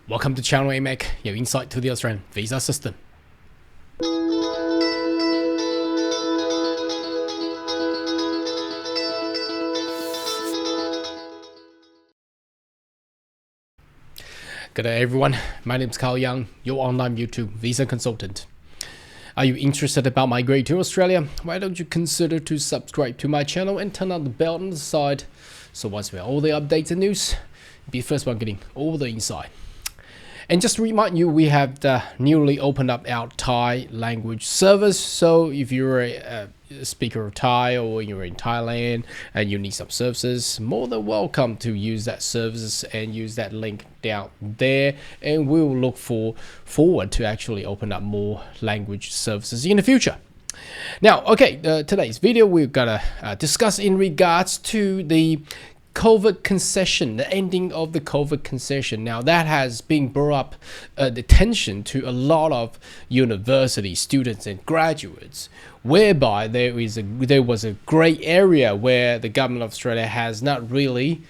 Welcome to Channel AMEC, your insight to the Australian visa system. Good day everyone, my name is Carl Young, your online YouTube visa consultant. Are you interested about migrating to Australia? Why don't you consider to subscribe to my channel and turn on the bell on the side, so once we have all the updates and news, be the first one getting all the insight. And just to remind you, we have the newly opened up our Thai language service. So if you're a speaker of Thai or you're in Thailand and you need some services, more than welcome to use that services and use that link down there. And we will look forward to actually open up more language services in the future. Now, okay, today's video we're gonna discuss in regards to the COVID concession, the ending of the COVID concession. Now that has been brought up attention to a lot of university students and graduates, whereby there was a grey area where the government of Australia has not really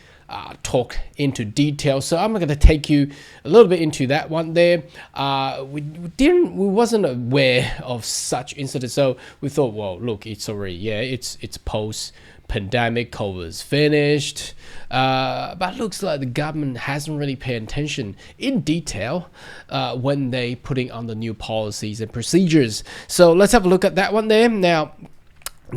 talked into detail. So I'm going to take you a little bit into that one there. We wasn't aware of such incidents, so we thought, well, look, it's already it's post pandemic, COVID is finished, but looks like the government hasn't really paid attention in detail when they putting on the new policies and procedures. So let's have a look at that one there. Now,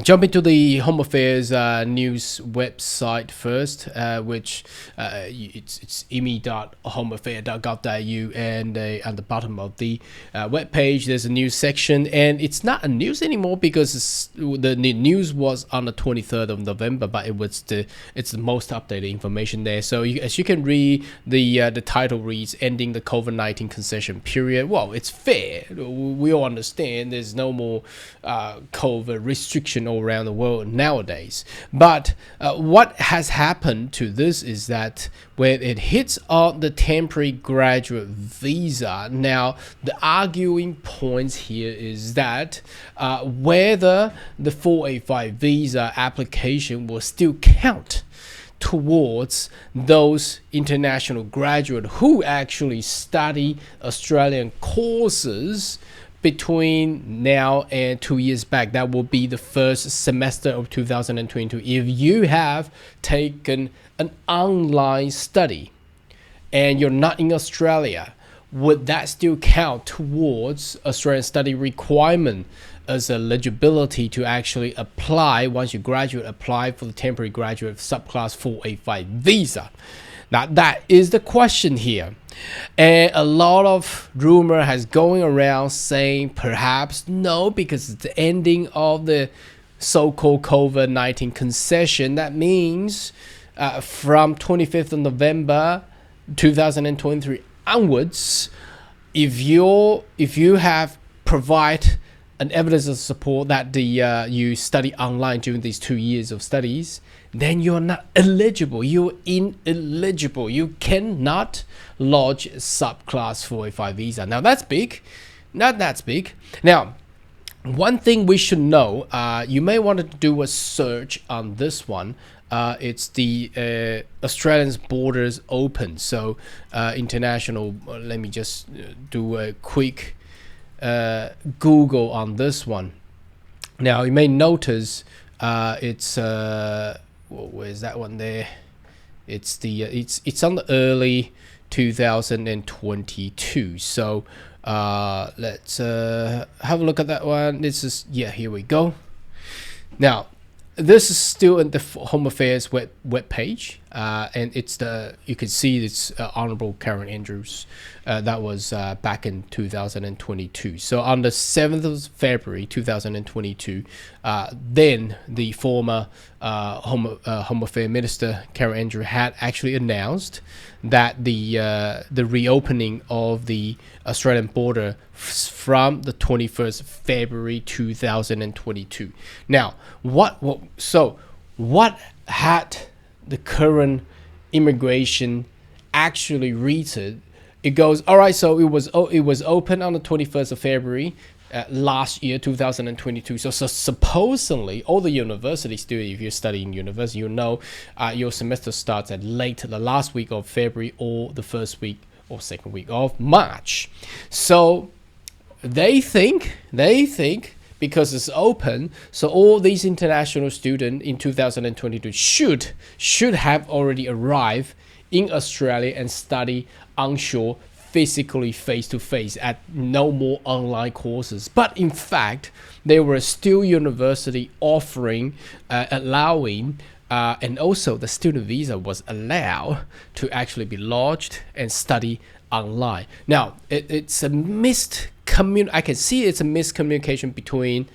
jump into the Home Affairs news website first, which it's imi.homeaffair.gov.au, and at the bottom of the web page there's a news section, and it's not a news anymore because the news was on the 23rd of November, but it's the most updated information there. So as you can read, the title reads "Ending the COVID-19 Concession Period." Well, it's fair. We all understand there's no more COVID restriction all around the world nowadays, but what has happened to this is that when it hits on the temporary graduate visa, now the arguing points here is that whether the 485 visa application will still count towards those international graduates who actually study Australian courses between now and 2 years back. That will be the first semester of 2022. If you have taken an online study and you're not in Australia, would that still count towards Australian study requirement as eligibility to actually apply once you graduate, apply for the temporary graduate subclass 485 visa? Now that is the question here, and a lot of rumor has going around saying perhaps no, because it's the ending of the so-called COVID-19 concession. That means from 25th of November 2023 onwards, if you have provide an evidence of support that you study online during these 2 years of studies, then you're not eligible. You're ineligible. You cannot lodge subclass 485 visa. Now that's big. Not that big. Now, one thing we should know, you may want to do a search on this one. It's the Australia's borders open. So international, let me just do a quick Google on this one. Now you may notice it's where's that one there? It's the it's on the early 2022. So let's have a look at that one. This is, here we go. Now this is still in the Home Affairs web page, and it's you can see it's Honourable Karen Andrews. That was back in 2022. So on the 7th of February 2022, then the former Home Affairs Minister Karen Andrews had actually announced that the reopening of the Australian border from the 21st February 2022. Now, what had the current immigration actually read? It goes, all right, so it was open on the 21st of February last year, 2022. So supposedly, all the university students, if you're studying university, you know your semester starts at the last week of February or the first week or second week of March. So they think because it's open, so all these international students in 2022 should have already arrived in Australia and study onshore physically face-to-face at no more online courses. But in fact, there were still university offering, allowing, and also the student visa was allowed to actually be lodged and study online. Now, it's a I can see it's a miscommunication between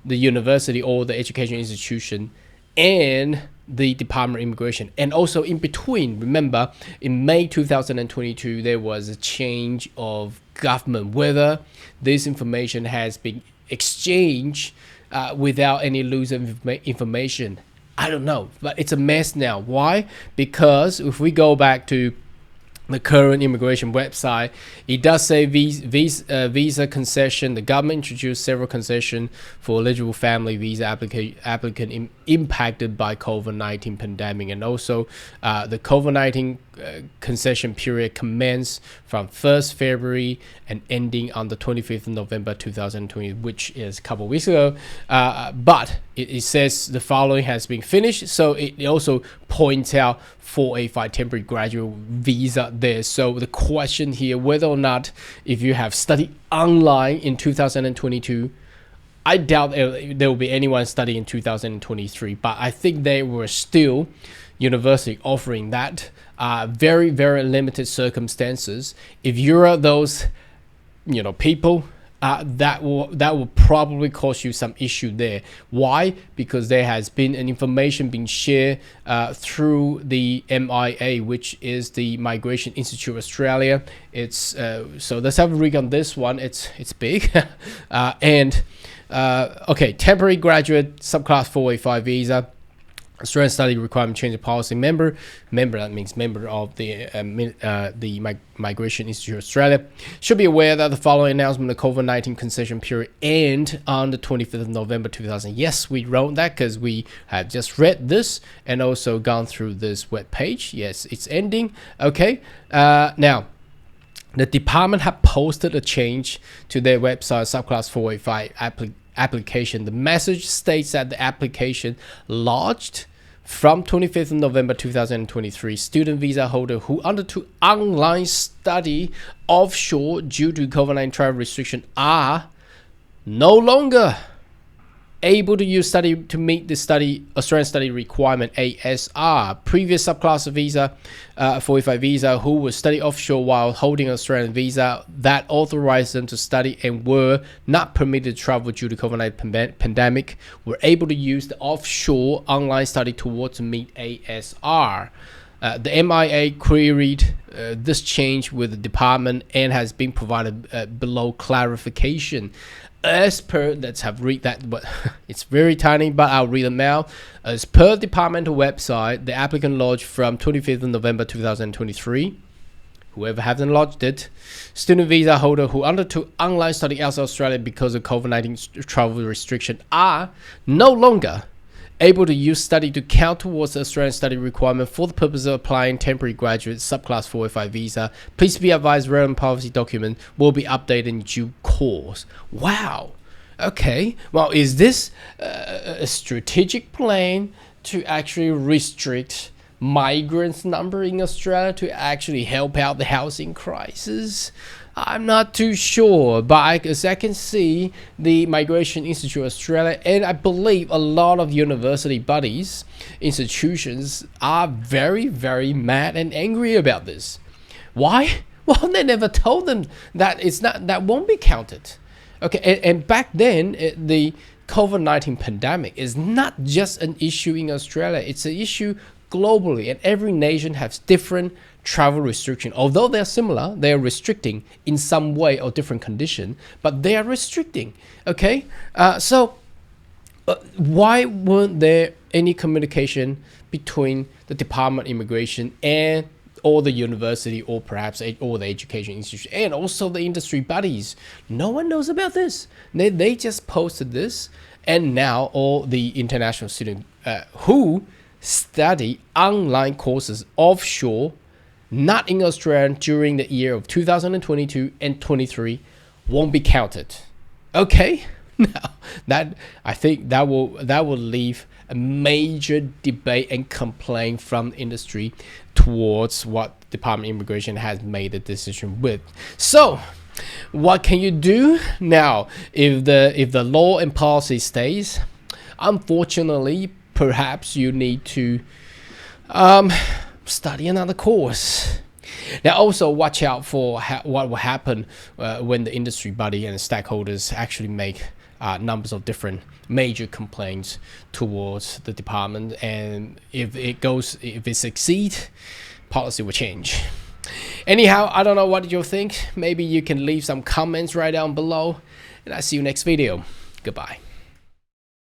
the university or the education institution and the Department of Immigration. And also in between, remember, in May 2022, there was a change of government, whether this information has been exchanged without any loose information. I don't know, but it's a mess now. Why? Because if we go back to the current immigration website, it does say visa concession. The government introduced several concessions for eligible family visa applicant impacted by COVID-19 pandemic, and also the COVID-19 concession period commenced from 1st February and ending on the 25th of November 2020, which is a couple of weeks ago. But it says the following has been finished. So it also points out 485 temporary graduate visa there. So the question here, whether or not if you have studied online in 2022, I doubt there will be anyone studying in 2023, but I think there were still university offering that very, very limited circumstances. If you're those, people, that will probably cause you some issue there. Why? Because there has been an information being shared through the MIA, which is the Migration Institute Australia. It's so let's have a read on this one. It's big, okay, temporary graduate subclass 485 visa. Australian study requirement change of policy member, that means member of the Migration Institute Australia, should be aware that the following announcement of COVID-19 concession period end on the 25th of November 2000. Yes, we wrote that because we have just read this and also gone through this web page. Yes, it's ending. Okay, now the department have posted a change to their website subclass 485 application. The message states that the application lodged from 25th of November 2023 student visa holder who undertook online study offshore due to COVID-19 travel restriction are no longer able to use study to meet the Australian study requirement ASR. Previous subclass of visa, 45 visa, who would study offshore while holding an Australian visa that authorized them to study and were not permitted to travel due to COVID-19 pandemic, were able to use the offshore online study towards to meet ASR. The MIA queried this change with the department and has been provided below clarification. As per, let's have read that, but it's very tiny, but I'll read them now. As per departmental website, the applicant lodged from 25th of November 2023. Whoever hasn't lodged it, student visa holder who undertook online study outside Australia because of COVID-19 travel restriction are no longer able to use study to count towards the Australian study requirement for the purpose of applying temporary graduate subclass 485 visa. Please be advised relevant policy document will be updated in due course. Wow. Okay. Well, is this a strategic plan to actually restrict migrants' number in Australia to actually help out the housing crisis? I'm not too sure, but as I can see, the Migration Institute Australia, and I believe a lot of university bodies, institutions are very, very mad and angry about this. Why? Well, they never told them that that won't be counted. Okay, and back then, the COVID-19 pandemic is not just an issue in Australia, it's an issue globally, and every nation has different travel restriction. Although they're similar, they're restricting in some way or different condition, but they are restricting. Okay, so why weren't there any communication between the Department of Immigration and or the university or perhaps all the education institution and also the industry bodies? No one knows about this. They just posted this, and now all the international students who study online courses offshore not in Australia during the year of 2022 and 23 won't be counted. Okay, now that I think that will leave a major debate and complaint from the industry towards what Department of Immigration has made a decision with. So what can you do now if the law and policy stays? Unfortunately, perhaps you need to study another course. Now, also watch out for what will happen when the industry body and stakeholders actually make numbers of different major complaints towards the department, and if it succeeds, policy will change. Anyhow, I don't know what you think. Maybe you can leave some comments right down below, and I'll see you next video. Goodbye.